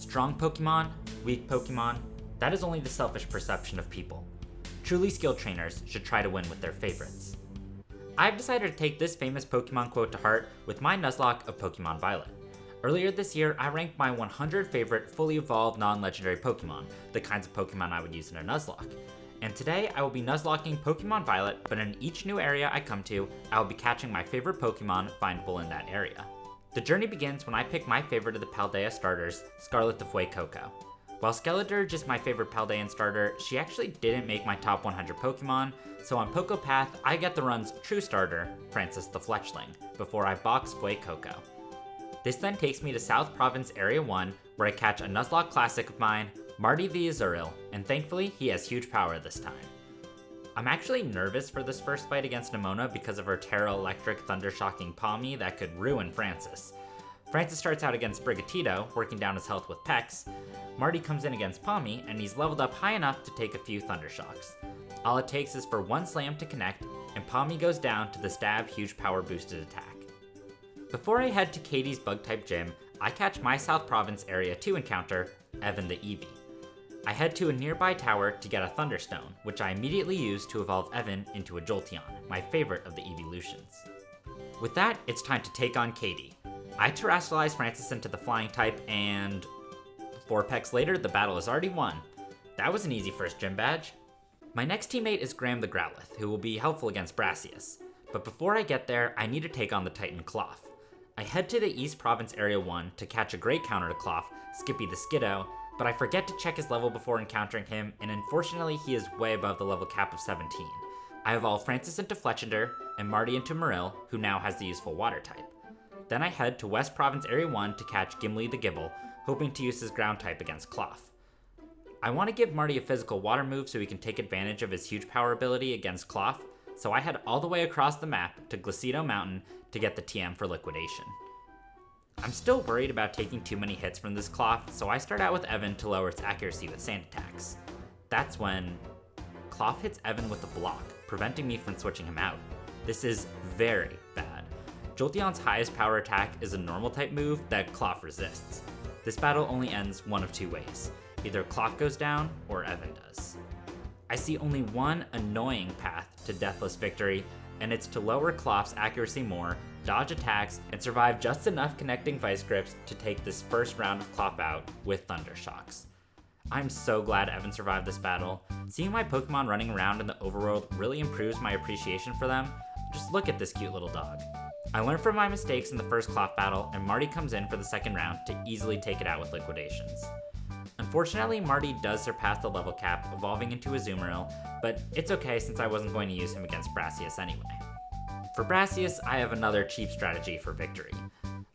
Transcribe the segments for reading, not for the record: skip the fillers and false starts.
Strong Pokemon, weak Pokemon, that is only the selfish perception of people. Truly skilled trainers should try to win with their favorites. I've decided to take this famous Pokemon quote to heart with my Nuzlocke of Pokemon Violet. Earlier this year, I ranked my 100 favorite fully evolved non-legendary Pokemon, the kinds of Pokemon I would use in a Nuzlocke. And today, I will be Nuzlocking Pokemon Violet, but in each new area I come to, I will be catching my favorite Pokemon findable in that area. The journey begins when I pick my favorite of the Paldea starters, Scarlet the Fuecoco. While Skeledirge is my favorite Paldean starter, she actually didn't make my top 100 Pokemon, so on Poco Path, I get the run's true starter, Francis the Fletchling, before I box Fuecoco. This then takes me to South Province Area 1, where I catch a Nuzlocke classic of mine, Marty the Azurill, and thankfully, he has huge power this time. I'm actually nervous for this first fight against Nemona because of her Terra Electric Thundershocking Palmy that could ruin Francis. Francis starts out against Brigatito, working down his health with Pex. Marty comes in against Palmy, and he's leveled up high enough to take a few Thundershocks. All it takes is for one slam to connect, and Palmy goes down to the stab huge power boosted attack. Before I head to Katie's Bug-type gym, I catch my South Province Area 2 encounter, Evan the Eevee. I head to a nearby tower to get a Thunderstone, which I immediately use to evolve Evan into a Jolteon, my favorite of the evolutions. With that, it's time to take on Katie. I terrestrialize Francis into the flying type, and 4 pecks later, the battle is already won. That was an easy first gym badge. My next teammate is Graham the Growlithe, who will be helpful against Brassius. But before I get there, I need to take on the Titan Cloth. I head to the East Province Area 1 to catch a great counter to Cloth, Skippy the Skiddo, but I forget to check his level before encountering him, and unfortunately he is way above the level cap of 17. I evolve Francis into Fletchinder, and Marty into Marill, who now has the useful water type. Then I head to West Province Area 1 to catch Gimli the Gibble, hoping to use his ground type against Cloth. I want to give Marty a physical water move so he can take advantage of his huge power ability against Cloth, so I head all the way across the map to Glacido Mountain to get the TM for liquidation. I'm still worried about taking too many hits from this Cloth, so I start out with Evan to lower its accuracy with sand attacks. That's when Cloth hits Evan with a block, preventing me from switching him out. This is very bad. Jolteon's highest power attack is a normal type move that Cloth resists. This battle only ends one of two ways. Either Cloth goes down, or Evan does. I see only one annoying path to deathless victory, and it's to lower Cloth's accuracy more, dodge attacks, and survive just enough connecting Vice Grips to take this first round of Cloth out with Thundershocks. I'm so glad Evan survived this battle. Seeing my Pokemon running around in the overworld really improves my appreciation for them. Just look at this cute little dog. I learned from my mistakes in the first Cloth battle, and Marty comes in for the second round to easily take it out with liquidations. Unfortunately, Marty does surpass the level cap, evolving into a Azumarill, but it's okay since I wasn't going to use him against Brassius anyway. For Brassius, I have another cheap strategy for victory.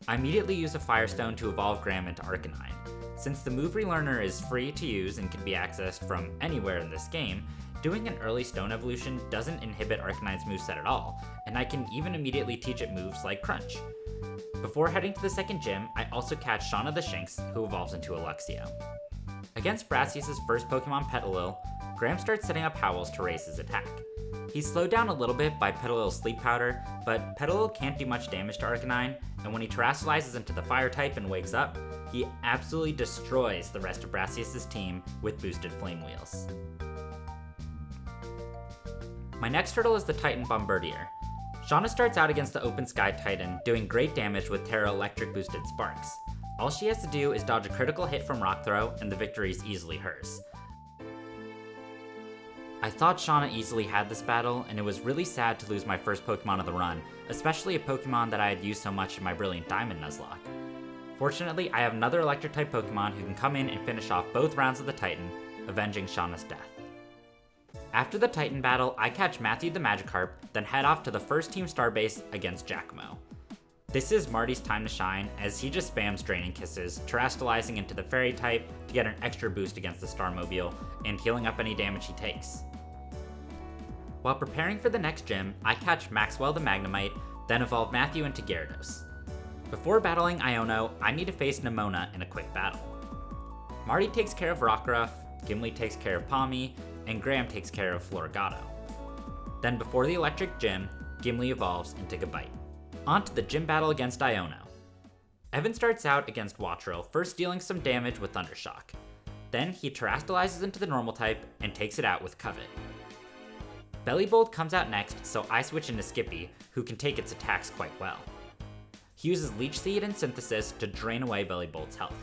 I immediately use a Firestone to evolve Graham into Arcanine. Since the move relearner is free to use and can be accessed from anywhere in this game, doing an early Stone evolution doesn't inhibit Arcanine's moveset at all, and I can even immediately teach it moves like Crunch. Before heading to the second gym, I also catch Shauna the Shinx, who evolves into a Luxio. Against Brassius' first Pokemon Petilil, Graham starts setting up Howls to raise his attack. He's slowed down a little bit by Petilil's Sleep Powder, but Petilil can't do much damage to Arcanine, and when he terrestrializes into the Fire type and wakes up, he absolutely destroys the rest of Brassius' team with boosted Flame Wheels. My next turtle is the Titan Bombardier. Shauna starts out against the Open Sky Titan, doing great damage with Terra Electric boosted Sparks. All she has to do is dodge a critical hit from Rock Throw, and the victory is easily hers. I thought Shauna easily had this battle, and it was really sad to lose my first Pokemon of the run, especially a Pokemon that I had used so much in my Brilliant Diamond Nuzlocke. Fortunately, I have another Electric-type Pokemon who can come in and finish off both rounds of the Titan, avenging Shauna's death. After the Titan battle, I catch Matthew the Magikarp, then head off to the first Team Starbase against Giacomo. This is Marty's time to shine, as he just spams Draining Kisses, terrestrializing into the Fairy type to get an extra boost against the Starmobile, and healing up any damage he takes. While preparing for the next gym, I catch Maxwell the Magnemite, then evolve Matthew into Gyarados. Before battling Iono, I need to face Nemona in a quick battle. Marty takes care of Rockruff, Gimli takes care of Palmy, and Graham takes care of Floragato. Then before the electric gym, Gimli evolves into Gabite. On to the gym battle against Iono. Evan starts out against Wattrel, first dealing some damage with Thundershock. Then he terastallizes into the normal type and takes it out with Covet. Bellibolt comes out next, so I switch into Skippy, who can take its attacks quite well. He uses Leech Seed and Synthesis to drain away Bellibolt's health.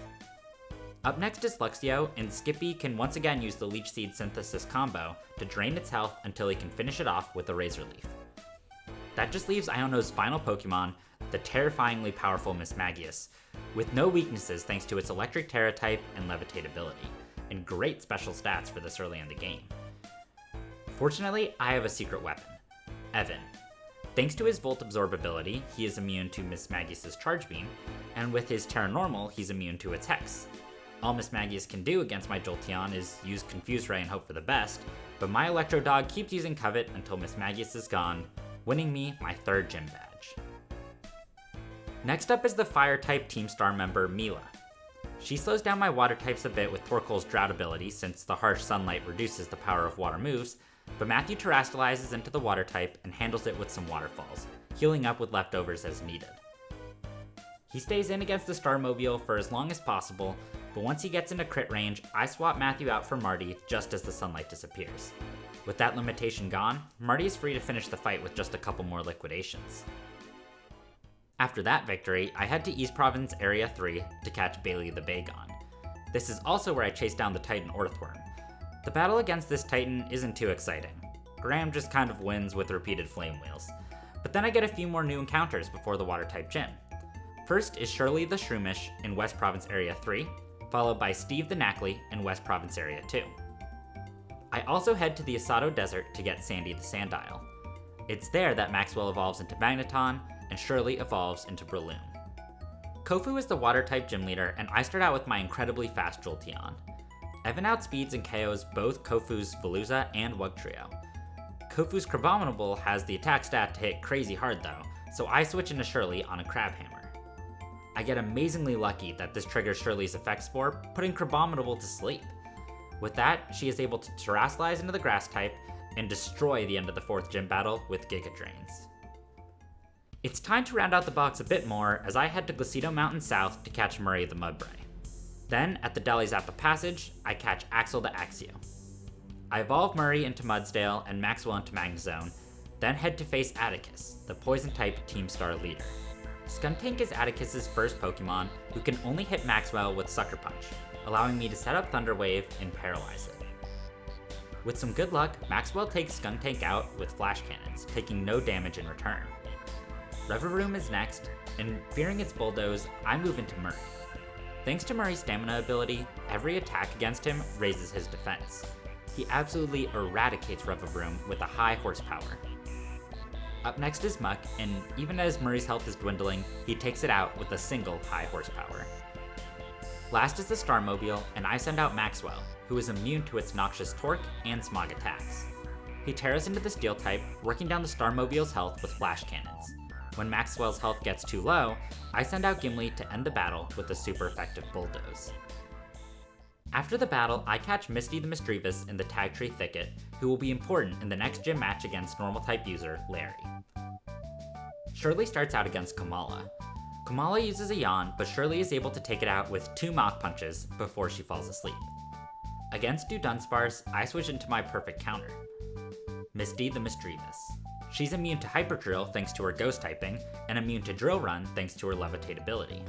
Up next is Luxio, and Skippy can once again use the Leech Seed Synthesis combo to drain its health until he can finish it off with a Razor Leaf. That just leaves Iono's final Pokemon, the terrifyingly powerful Mismagius, with no weaknesses thanks to its Electric Terra type and Levitate ability, and great special stats for this early in the game. Fortunately, I have a secret weapon, Evan. Thanks to his Volt Absorb ability, he is immune to Mismagius' Charge Beam, and with his Terra Normal, he's immune to its Hex. All Mismagius can do against my Jolteon is use Confuse Ray and hope for the best, but my Electro Dog keeps using Covet until Mismagius is gone, winning me my 3rd gym badge. Next up is the Fire-type Team Star member Mila. She slows down my Water types a bit with Torkoal's Drought ability since the harsh sunlight reduces the power of water moves, but Matthew terastallizes into the Water type and handles it with some Waterfalls, healing up with leftovers as needed. He stays in against the Starmobile for as long as possible, but once he gets into crit range, I swap Matthew out for Marty just as the sunlight disappears. With that limitation gone, Marty is free to finish the fight with just a couple more liquidations. After that victory, I head to East Province Area 3 to catch Bailey the Bagon. This is also where I chase down the Titan Orthworm. The battle against this Titan isn't too exciting. Graham just kind of wins with repeated Flame Wheels. But then I get a few more new encounters before the Water-type gym. First is Shirley the Shroomish in West Province Area 3, followed by Steve the Knackley in West Province Area 2. I also head to the Asado Desert to get Sandy the Sandile. It's there that Maxwell evolves into Magneton, and Shirley evolves into Breloom. Kofu is the Water-type gym leader, and I start out with my incredibly fast Jolteon. Evan outspeeds and KOs both Kofu's Veluza and Wugtrio. Kofu's Crabominable has the attack stat to hit crazy hard though, so I switch into Shirley on a Crabhammer. I get amazingly lucky that this triggers Shirley's Effect Spore, putting Crabominable to sleep. With that, she is able to Terrasilize into the Grass type and destroy the end of the 4th gym battle with Giga Drains. It's time to round out the box a bit more as I head to Glacido Mountain South to catch Murray the Mudbray. Then, at the Delhi Zappa Passage, I catch Axel the Axio. I evolve Murray into Mudsdale and Maxwell into Magnezone, then head to face Atticus, the Poison-type Team Star leader. Skuntank is Atticus' first Pokemon, who can only hit Maxwell with Sucker Punch, allowing me to set up Thunder Wave and paralyze it. With some good luck, Maxwell takes Skuntank out with Flash Cannons, taking no damage in return. Revavroom is next, and fearing its Bulldoze, I move into Murray. Thanks to Murray's stamina ability, every attack against him raises his defense. He absolutely eradicates Revavroom with a high horsepower. Up next is Muck, and even as Murray's health is dwindling, he takes it out with a single high horsepower. Last is the Starmobile, and I send out Maxwell, who is immune to its Noxious Torque and Smog attacks. He tears into the Steel type, working down the Starmobile's health with Flash Cannons. When Maxwell's health gets too low, I send out Gimli to end the battle with a super effective Bulldoze. After the battle, I catch Misty the Misdreavus in the Tag Tree Thicket, who will be important in the next gym match against Normal-type user Larry. Shirley starts out against Kamala. Kamala uses a Yawn, but Shirley is able to take it out with 2 Mach Punches before she falls asleep. Against Dunsparce, I switch into my perfect counter, Misty the Misdreavus. She's immune to Hyper Drill thanks to her Ghost typing, and immune to Drill Run thanks to her Levitate ability.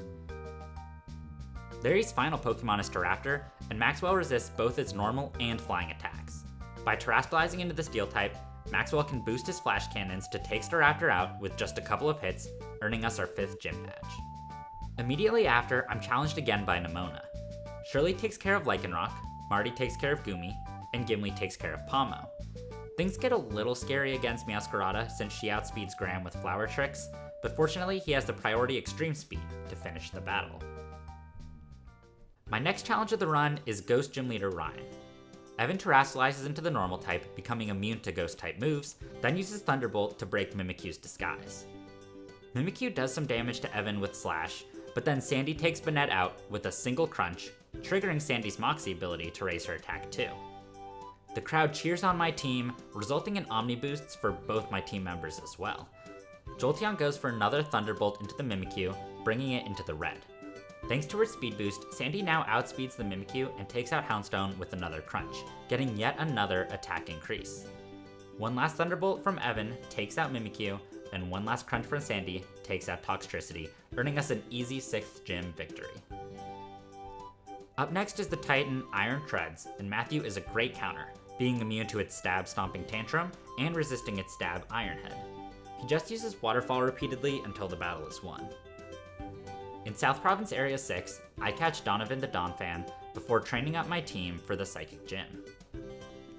Larry's final Pokemon is Staraptor, and Maxwell resists both its normal and flying attacks. By terastallizing into the Steel type, Maxwell can boost his Flash Cannons to take Staraptor out with just a couple of hits, earning us our 5th gym badge. Immediately after, I'm challenged again by Nemona. Shirley takes care of Lycanroc, Marty takes care of Goomy, and Gimli takes care of Pomo. Things get a little scary against Meowscarada since she outspeeds Graham with Flower Tricks, but fortunately he has the priority Extreme Speed to finish the battle. My next challenge of the run is Ghost Gym Leader Ryan. Evan terastallizes into the Normal type, becoming immune to Ghost type moves, then uses Thunderbolt to break Mimikyu's disguise. Mimikyu does some damage to Evan with Slash, but then Sandy takes Banette out with a single crunch, triggering Sandy's Moxie ability to raise her attack too. The crowd cheers on my team, resulting in Omni boosts for both my team members as well. Jolteon goes for another Thunderbolt into the Mimikyu, bringing it into the red. Thanks to her speed boost, Sandy now outspeeds the Mimikyu and takes out Houndstone with another crunch, getting yet another attack increase. One last Thunderbolt from Evan takes out Mimikyu, and one last crunch from Sandy takes out Toxtricity, earning us an easy 6th gym victory. Up next is the Titan Iron Treads, and Matthew is a great counter, being immune to its Stab Stomping Tantrum and resisting its Stab Iron Head. He just uses Waterfall repeatedly until the battle is won. In South Province Area 6, I catch Donovan the Donphan before training up my team for the Psychic Gym.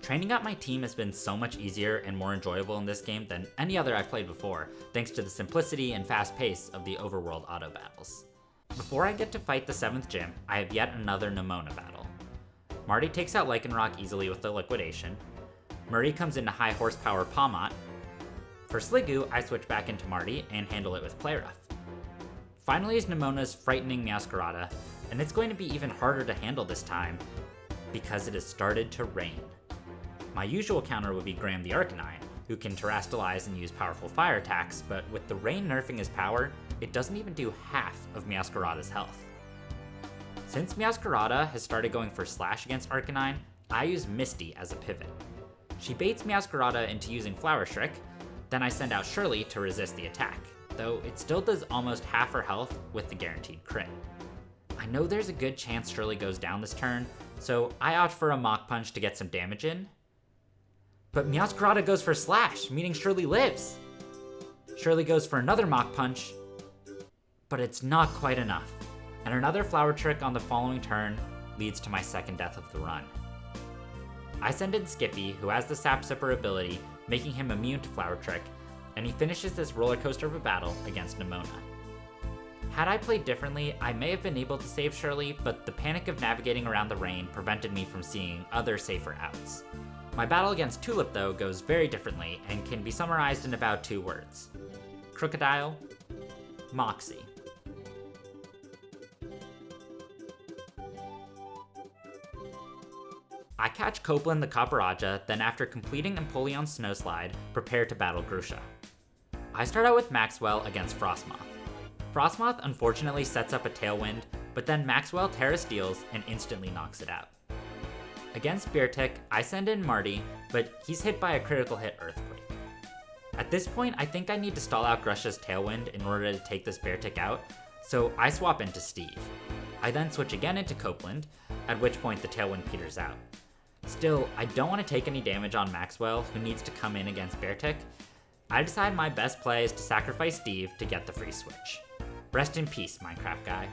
Training up my team has been so much easier and more enjoyable in this game than any other I've played before, thanks to the simplicity and fast pace of the overworld auto battles. Before I get to fight the 7th gym, I have yet another Nemona battle. Marty takes out Lycanroc easily with the Liquidation. Murray comes into high horsepower Pawmot. For Sliggoo, I switch back into Marty and handle it with Play Rough. Finally is Nemona's frightening Meowscarada, and it's going to be even harder to handle this time because it has started to rain. My usual counter would be Graham the Arcanine, who can Terrastalize and use powerful fire attacks, but with the rain nerfing his power, it doesn't even do half of Meowscarada's health. Since Meowscarada has started going for Slash against Arcanine, I use Misty as a pivot. She baits Meowscarada into using Flower Shriek, then I send out Shirley to resist the attack, though it still does almost half her health with the guaranteed crit. I know there's a good chance Shirley goes down this turn, so I opt for a Mach Punch to get some damage in. But Meowscarada goes for Slash, meaning Shirley lives. Shirley goes for another Mach Punch, but it's not quite enough, and another Flower Trick on the following turn leads to my second death of the run. I send in Skippy, who has the Sap Sipper ability, making him immune to Flower Trick, and he finishes this roller coaster of a battle against Nemona. Had I played differently, I may have been able to save Shirley, but the panic of navigating around the rain prevented me from seeing other safer outs. My battle against Tulip, though, goes very differently and can be summarized in about 2 words. Crocodile, Moxie. I catch Copeland the Copperaja, then after completing Empoleon's Snowslide, prepare to battle Grusha. I start out with Maxwell against Frostmoth. Frostmoth unfortunately sets up a Tailwind, but then Maxwell Terra Steals and instantly knocks it out. Against Beartick, I send in Marty, but he's hit by a critical hit Earthquake. At this point, I think I need to stall out Grusha's Tailwind in order to take this Beartick out, so I swap into Steve. I then switch again into Copeland, at which point the Tailwind peters out. Still, I don't want to take any damage on Maxwell, who needs to come in against Beartick. I decide my best play is to sacrifice Steve to get the free switch. Rest in peace, Minecraft guy.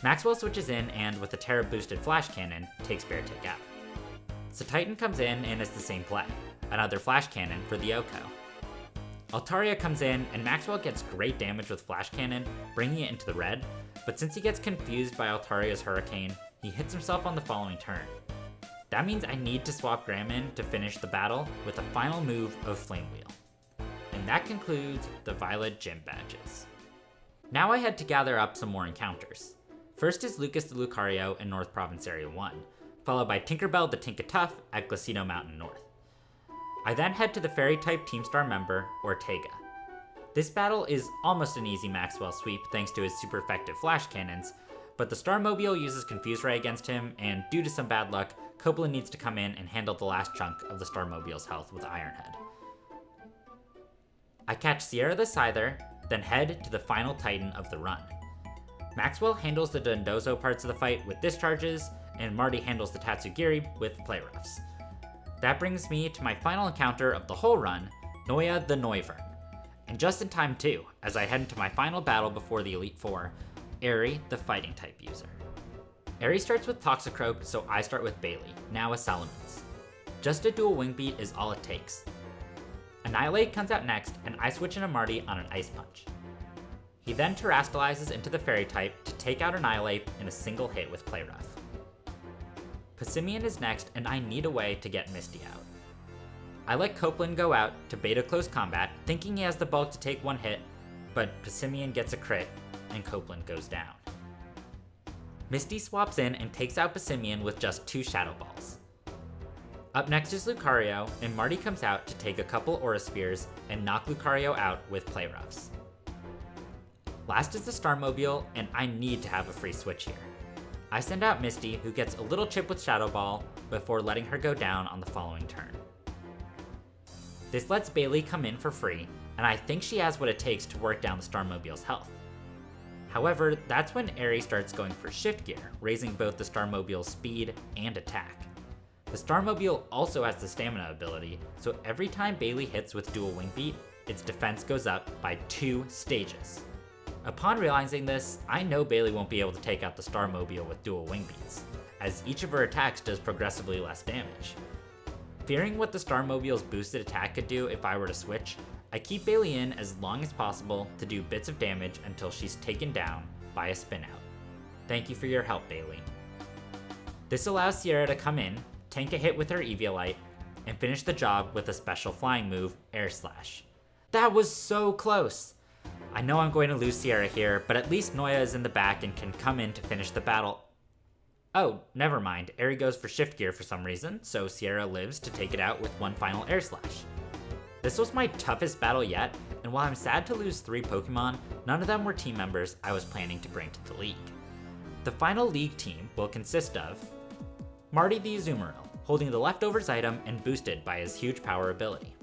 Maxwell switches in and, with a Terra-boosted Flash Cannon, takes Beartick out. So Titan comes in and it's the same play, another Flash Cannon for the Oko. Altaria comes in and Maxwell gets great damage with Flash Cannon, bringing it into the red, but since he gets confused by Altaria's Hurricane, he hits himself on the following turn. That means I need to swap Graham in to finish the battle with a final move of Flame Wheel. And that concludes the Violet Gym Badges. Now I head to gather up some more encounters. First is Lucas the Lucario in North Province Area 1, followed by Tinkerbell the Tinkatuff at Glacido Mountain North. I then head to the Fairy-type Team Star member, Ortega. This battle is almost an easy Maxwell sweep thanks to his super effective Flash Cannons, but the Starmobile uses Confuse Ray against him, and due to some bad luck, Copeland needs to come in and handle the last chunk of the Starmobile's health with Iron Head. I catch Sierra the Scyther, then head to the final Titan of the run. Maxwell handles the Dondozo parts of the fight with discharges, and Marty handles the Tatsugiri with play roughs. That brings me to my final encounter of the whole run, Noya the Noivern. And just in time too, as I head into my final battle before the Elite Four, Airy, the fighting type user. Airy starts with Toxicroak, so I start with Bailey, now a Salamence. Just a dual wing beat is all it takes. Annihilate comes out next, and I switch into Marty on an Ice Punch. He then Terrastalizes into the Fairy type to take out Annihilate in a single hit with Play Rough. Passimian is next, and I need a way to get Misty out. I let Copeland go out to beta close combat, thinking he has the bulk to take one hit, but Passimian gets a crit, and Copeland goes down. Misty swaps in and takes out Passimian with just 2 Shadow Balls. Up next is Lucario, and Marty comes out to take a couple Aura Spheres and knock Lucario out with Play Roughs. Last is the Starmobile, and I need to have a free switch here. I send out Misty, who gets a little chip with Shadow Ball before letting her go down on the following turn. This lets Bailey come in for free, and I think she has what it takes to work down the Starmobile's health. However, that's when Aerie starts going for shift gear, raising both the Starmobile's speed and attack. The Starmobile also has the stamina ability, so every time Bailey hits with dual wing beat, its defense goes up by 2 stages. Upon realizing this, I know Bailey won't be able to take out the Starmobile with dual wing beats, as each of her attacks does progressively less damage. Fearing what the Starmobile's boosted attack could do if I were to switch, I keep Bailey in as long as possible to do bits of damage until she's taken down by a spin out. Thank you for your help, Bailey. This allows Sierra to come in, tank a hit with her Eviolite, and finish the job with a special flying move, Air Slash. That was so close! I know I'm going to lose Sierra here, but at least Noya is in the back and can come in to finish the battle. Oh, never mind. Aerie goes for shift gear for some reason, so Sierra lives to take it out with one final Air Slash. This was my toughest battle yet, and while I'm sad to lose 3 Pokemon, none of them were team members I was planning to bring to the league. The final league team will consist of Marty the Azumarill, holding the leftovers item and boosted by his huge power ability.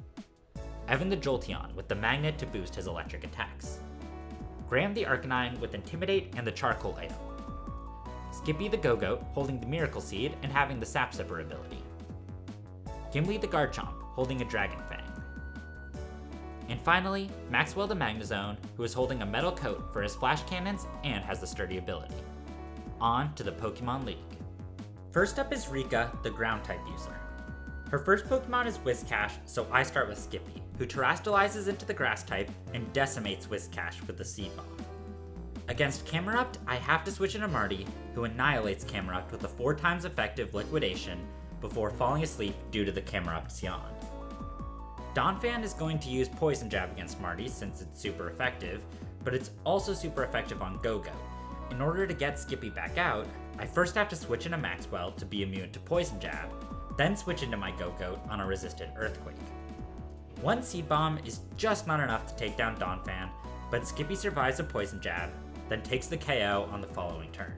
Evan the Jolteon with the magnet to boost his electric attacks. Graham the Arcanine with Intimidate and the Charcoal item. Skippy the Go-Goat holding the Miracle Seed and having the Sap Sipper ability. Gimli the Garchomp holding a Dragon Fang. And finally, Maxwell the Magnezone, who is holding a metal coat for his flash cannons and has the sturdy ability. On to the Pokemon League. First up is Rika, the ground type user. Her first Pokemon is Whiscash, so I start with Skippy, who terastallizes into the grass type and decimates Whiscash with the Seed Bomb. Against Camerupt, I have to switch into Marty, who annihilates Camerupt with a 4 times effective liquidation before falling asleep due to the Camerupt's yawn. Donphan is going to use Poison Jab against Marty since it's super effective, but it's also super effective on Go-Go. In order to get Skippy back out, I first have to switch into Maxwell to be immune to Poison Jab, then switch into my Go-Goat on a resisted Earthquake. One Seed Bomb is just not enough to take down Donphan, but Skippy survives a Poison Jab, then takes the KO on the following turn.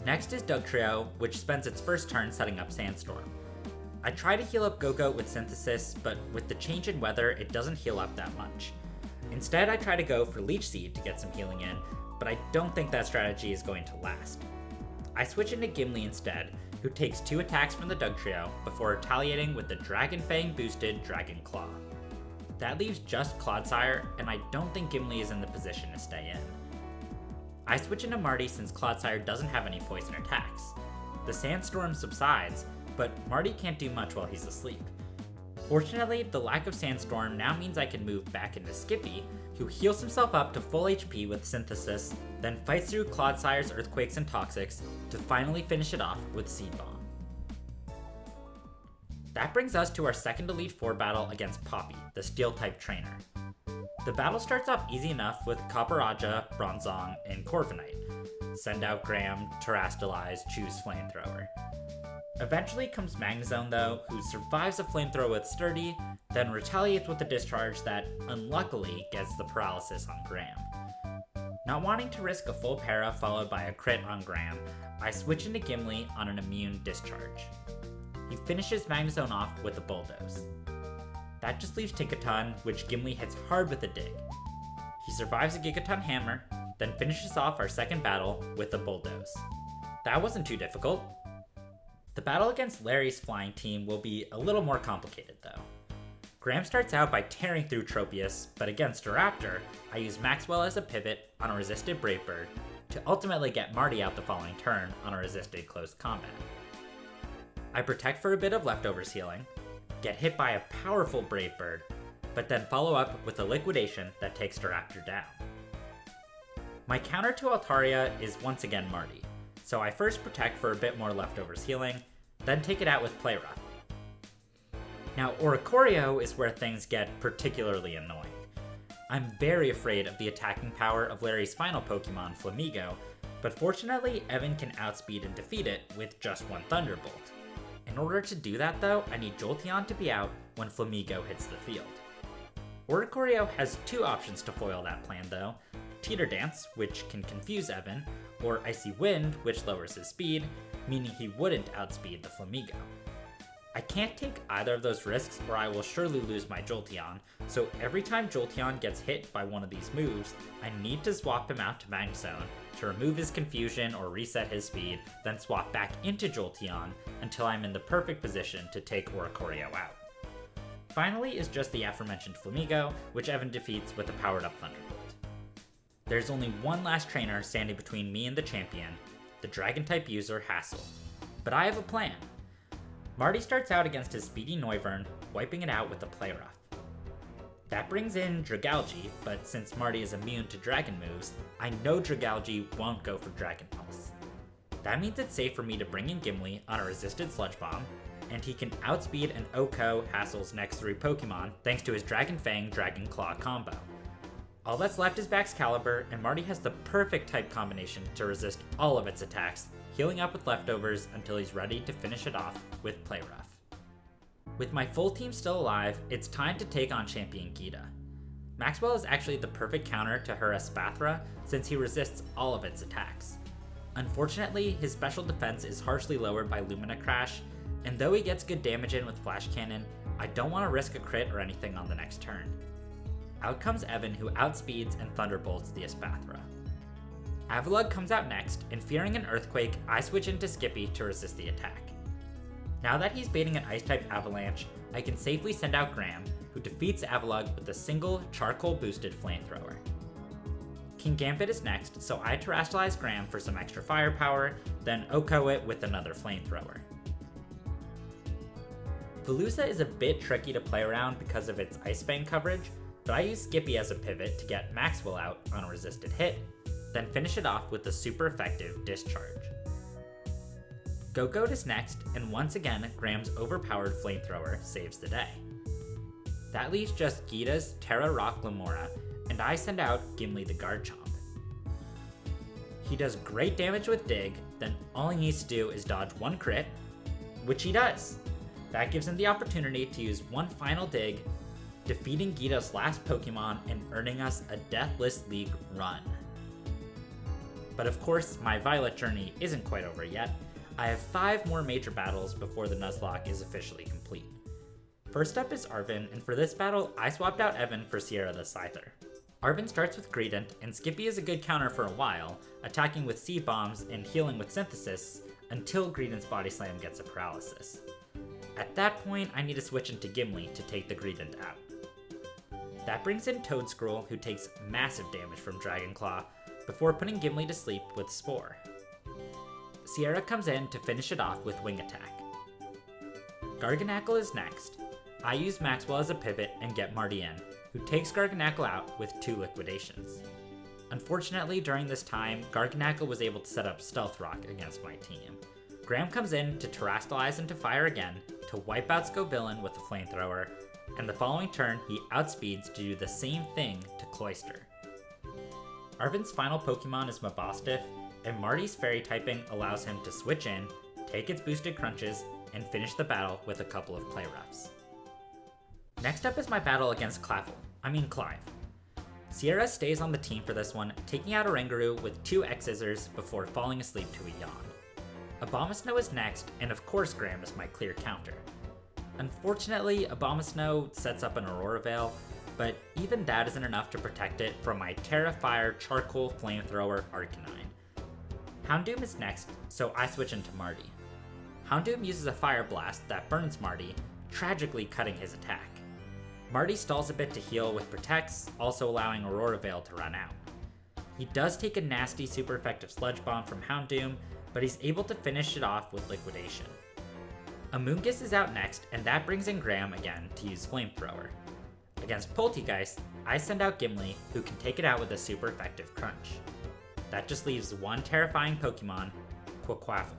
Next is Dugtrio, which spends its first turn setting up Sandstorm. I try to heal up Go-Goat with Synthesis, but with the change in weather, it doesn't heal up that much. Instead, I try to go for Leech Seed to get some healing in, but I don't think that strategy is going to last. I switch into Gimli instead, who takes 2 attacks from the Dugtrio before retaliating with the Dragon Fang boosted Dragon Claw. That leaves just Clodsire, and I don't think Gimli is in the position to stay in. I switch into Marty since Clodsire doesn't have any poison attacks. The Sandstorm subsides, but Marty can't do much while he's asleep. Fortunately, the lack of Sandstorm now means I can move back into Skippy, who heals himself up to full HP with Synthesis, then fights through Clodsire's Earthquakes and Toxics to finally finish it off with Seed Bomb. That brings us to our second Elite Four battle against Poppy, the Steel-type trainer. The battle starts off easy enough with Copperajah, Bronzong, and Corviknight. Send out Graham, Terastallize, choose Flamethrower. Eventually comes Magnezone though, who survives a Flamethrower with Sturdy, then retaliates with a Discharge that, unluckily, gets the paralysis on Graham. Not wanting to risk a full para followed by a crit on Graham, I switch into Gimli on an immune Discharge. He finishes Magnezone off with a Bulldoze. That just leaves Tinkaton, which Gimli hits hard with a Dig. He survives a Gigaton Hammer, then finishes off our second battle with a Bulldoze. That wasn't too difficult. The battle against Larry's flying team will be a little more complicated though. Graham starts out by tearing through Tropius, but against a Raptor, I use Maxwell as a pivot on a resisted Brave Bird to ultimately get Marty out the following turn on a resisted Close Combat. I protect for a bit of leftovers healing, get hit by a powerful Brave Bird, but then follow up with a Liquidation that takes the Raptor down. My counter to Altaria is once again Marty, so I first protect for a bit more leftovers healing, then take it out with Play Rough. Now, Oricorio is where things get particularly annoying. I'm very afraid of the attacking power of Larry's final Pokemon, Flamigo, but fortunately Evan can outspeed and defeat it with just one Thunderbolt. In order to do that though, I need Jolteon to be out when Flamigo hits the field. Oricorio has two options to foil that plan though. Teeter Dance, which can confuse Evan, or Icy Wind, which lowers his speed, meaning he wouldn't outspeed the Flamigo. I can't take either of those risks or I will surely lose my Jolteon, so every time Jolteon gets hit by one of these moves, I need to swap him out to Magnet Zone to remove his confusion or reset his speed, then swap back into Jolteon until I'm in the perfect position to take Oricorio out. Finally is just the aforementioned Flamigo, which Evan defeats with a powered up Thunderbolt. There's only one last trainer standing between me and the champion, the Dragon-type user Hassel. But I have a plan. Marty starts out against his speedy Noivern, wiping it out with a Play Rough. That brings in Dragalge, but since Marty is immune to dragon moves, I know Dragalge won't go for Dragon Pulse. That means it's safe for me to bring in Gimli on a resisted Sludge Bomb, and he can outspeed and OHKO Hassel's next 3 Pokemon thanks to his Dragon Fang Dragon Claw combo. All that's left is Baxcalibur, and Marty has the perfect type combination to resist all of its attacks, healing up with leftovers until he's ready to finish it off with Play Rough. With my full team still alive, it's time to take on Champion Geeta. Maxwell is actually the perfect counter to her Espathra since he resists all of its attacks. Unfortunately, his special defense is harshly lowered by Lumina Crash, and though he gets good damage in with Flash Cannon, I don't want to risk a crit or anything on the next turn. Out comes Evan, who outspeeds and thunderbolts the Espathra. Avalugg comes out next, and fearing an Earthquake, I switch into Skippy to resist the attack. Now that he's baiting an Ice-type Avalanche, I can safely send out Graham, who defeats Avalugg with a single charcoal-boosted Flamethrower. King Gambit is next, so I Terastallize Graham for some extra firepower, then OHKO it with another Flamethrower. Veluza is a bit tricky to play around because of its Ice Fang coverage, but I use Skippy as a pivot to get Maxwell out on a resisted hit, then finish it off with the super effective Discharge. Go-Goat is next, and once again, Graham's overpowered Flamethrower saves the day. That leaves just Geeta's Terra Rock Lamora, and I send out Gimli the Garchomp. He does great damage with Dig, then all he needs to do is dodge one crit, which he does. That gives him the opportunity to use one final Dig, defeating Geeta's last Pokemon and earning us a Deathless League run. But of course, my Violet journey isn't quite over yet. I have 5 more major battles before the Nuzlocke is officially complete. First up is Arven, and for this battle, I swapped out Evan for Sierra the Scyther. Arven starts with Greedent, and Skippy is a good counter for a while, attacking with Seed Bombs and healing with Synthesis, until Greedent's Body Slam gets a paralysis. At that point, I need to switch into Gimli to take the Greedent out. That brings in Toedscruel, who takes massive damage from Dragon Claw, before putting Gimli to sleep with Spore. Sierra comes in to finish it off with Wing Attack. Garganacl is next. I use Maxwell as a pivot and get Marty in, who takes Garganacl out with 2 liquidations. Unfortunately, during this time, Garganacl was able to set up Stealth Rock against my team. Graham comes in to Terastallize into Fire again, to wipe out Scovillain with a Flamethrower, and the following turn he outspeeds to do the same thing to Cloyster. Arven's final Pokemon is Mabostiff, and Marty's Fairy typing allows him to switch in, take its boosted crunches, and finish the battle with a couple of Play Roughs. Next up is my battle against Clive. Sierra stays on the team for this one, taking out Oranguru with 2 X-Scissors before falling asleep to a yawn. Abomasnow is next, and of course Graham is my clear counter. Unfortunately, Abomasnow sets up an Aurora Veil, but even that isn't enough to protect it from my Terrafire Charcoal Flamethrower Arcanine. Houndoom is next, so I switch into Marty. Houndoom uses a Fire Blast that burns Marty, tragically cutting his attack. Marty stalls a bit to heal with Protects, also allowing Aurora Veil to run out. He does take a nasty super effective Sludge Bomb from Houndoom, but he's able to finish it off with Liquidation. Amoonguss is out next, and that brings in Graham again to use Flamethrower. Against Poltegeist, I send out Gimli, who can take it out with a super effective Crunch. That just leaves one terrifying Pokemon, Quaquaval.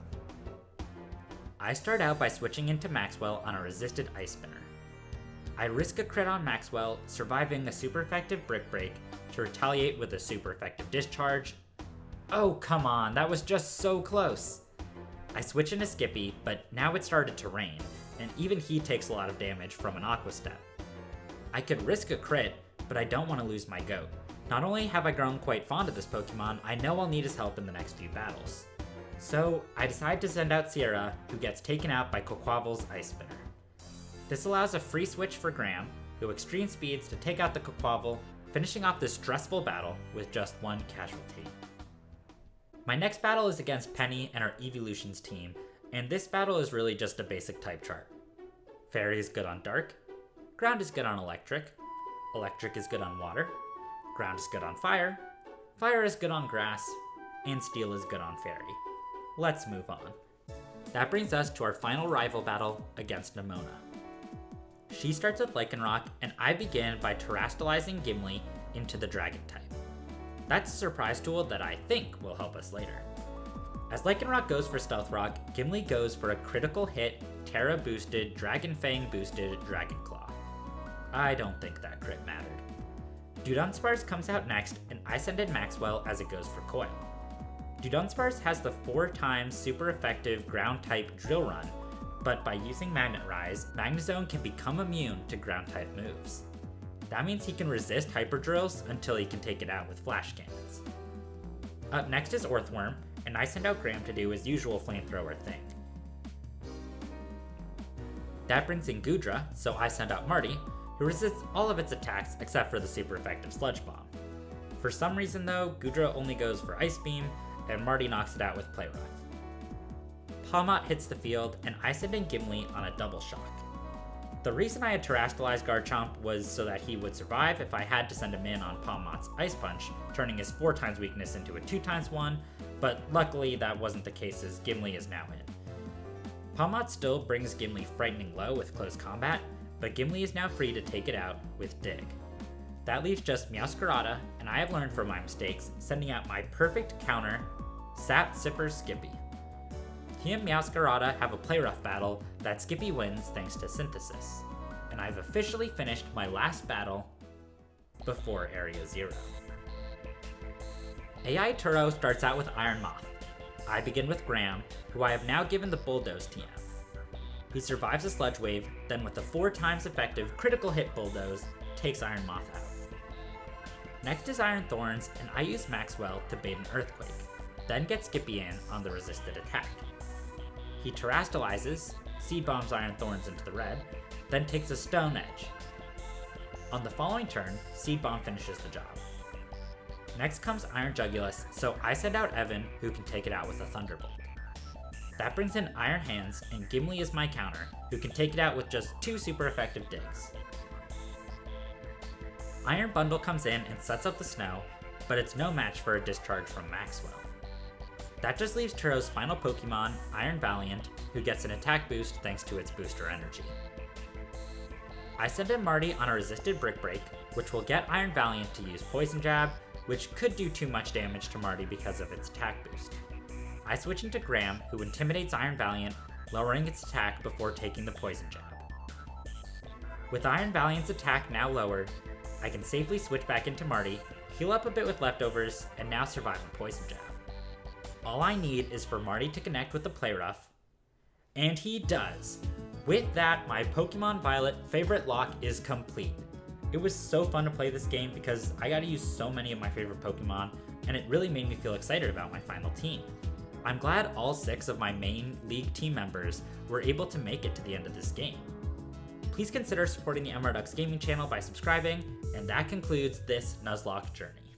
I start out by switching into Maxwell on a resisted Ice Spinner. I risk a crit on Maxwell, surviving a super effective Brick Break to retaliate with a super effective Discharge. Oh come on, that was just so close! I switch into Skippy, but now it started to rain, and even he takes a lot of damage from an Aqua Step. I could risk a crit, but I don't want to lose my goat. Not only have I grown quite fond of this Pokemon, I know I'll need his help in the next few battles. So I decide to send out Sierra, who gets taken out by Quaquaval's Ice Spinner. This allows a free switch for Graham, who extreme speeds to take out the Quaquaval, finishing off this stressful battle with just one casualty. My next battle is against Penny and our Evolutions team, and this battle is really just a basic type chart. Fairy is good on Dark, Ground is good on Electric, Electric is good on Water, Ground is good on Fire, Fire is good on Grass, and Steel is good on Fairy. Let's move on. That brings us to our final rival battle against Nimona. She starts with Lycanroc, and I begin by terastallizing Gimli into the Dragon type. That's a surprise tool that I think will help us later. As Lycanroc goes for Stealth Rock, Gimli goes for a critical hit, Terra boosted, Dragon Fang boosted Dragon Claw. I don't think that crit mattered. Dudunsparce comes out next, and I send in Maxwell as it goes for Coil. Dudunsparce has the 4x super effective ground type Drill Run, but by using Magnet Rise, Magnezone can become immune to ground type moves. That means he can resist Hyper Drills until he can take it out with Flash Cannons. Up next is Orthworm, and I send out Graham to do his usual flamethrower thing. That brings in Goodra, so I send out Marty, who resists all of its attacks except for the super effective Sludge Bomb. For some reason though, Goodra only goes for Ice Beam, and Marty knocks it out with Play Rough. Palmot hits the field, and I send in Gimli on a double shock. The reason I had terastallized Garchomp was so that he would survive if I had to send him in on Palmot's Ice Punch, turning his 4x weakness into a 2x1, but luckily that wasn't the case as Gimli is now in. Palmot still brings Gimli frightening low with close combat, but Gimli is now free to take it out with Dig. That leaves just Meowscarada, and I have learned from my mistakes, sending out my perfect counter, Sap Sipper Skippy. He and Meowscarada have a Play Rough battle that Skippy wins thanks to Synthesis, and I've officially finished my last battle before Area 0. AI Turo starts out with Iron Moth. I begin with Graham, who I have now given the Bulldoze TM. He survives a Sludge Wave, then with a 4x effective critical hit Bulldoze, takes Iron Moth out. Next is Iron Thorns, and I use Maxwell to bait an Earthquake, then get Skippy in on the resisted attack. He terastallizes, Seed Bombs Iron Thorns into the red, then takes a Stone Edge. On the following turn, Seed Bomb finishes the job. Next comes Iron Jugulis, so I send out Evan, who can take it out with a Thunderbolt. That brings in Iron Hands, and Gimli is my counter, who can take it out with just 2 super effective digs. Iron Bundle comes in and sets up the snow, but it's no match for a discharge from Maxwell. That just leaves Turo's final Pokemon, Iron Valiant, who gets an attack boost thanks to its booster energy. I send in Marty on a resisted Brick Break, which will get Iron Valiant to use Poison Jab, which could do too much damage to Marty because of its attack boost. I switch into Graham, who intimidates Iron Valiant, lowering its attack before taking the Poison Jab. With Iron Valiant's attack now lowered, I can safely switch back into Marty, heal up a bit with leftovers, and now survive a Poison Jab. All I need is for Marty to connect with the Play Rough, and he does. With that, my Pokemon Violet Favoritelocke is complete. It was so fun to play this game because I got to use so many of my favorite Pokemon, and it really made me feel excited about my final team. I'm glad all 6 of my main League team members were able to make it to the end of this game. Please consider supporting the MRDucks Gaming channel by subscribing, and that concludes this Nuzlocke journey.